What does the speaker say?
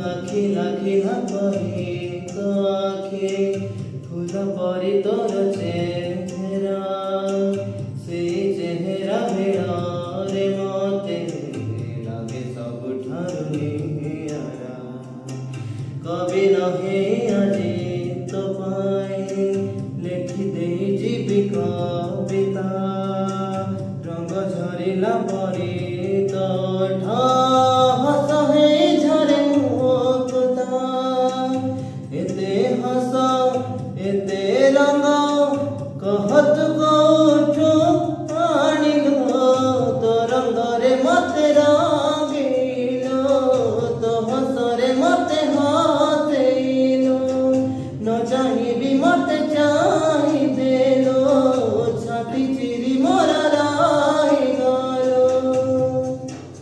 আখিলা খিলা পরে তো আখে ফুল পরি তোর চেহারা সেই চেহারা বেড়ারে মতে লাগে ସବୁଠାରୁ ନିଆରା କବି ନହେ ଆଜି ତୋ ପାଇଁ ଲେଖି ଦେଇ ଯିବି କବିତା ରଙ୍ଗ ଝରିଲା ପରି ତୋଠା ହସ ହେଇ ଝରେ ମୁକୁତା ଏତେ ହସ ଏତେ ରଙ୍ଗ କହତୁ କୋଉଠୁ ଆଣିଲୁ ତୋ ରଙ୍ଗରେ ମତେ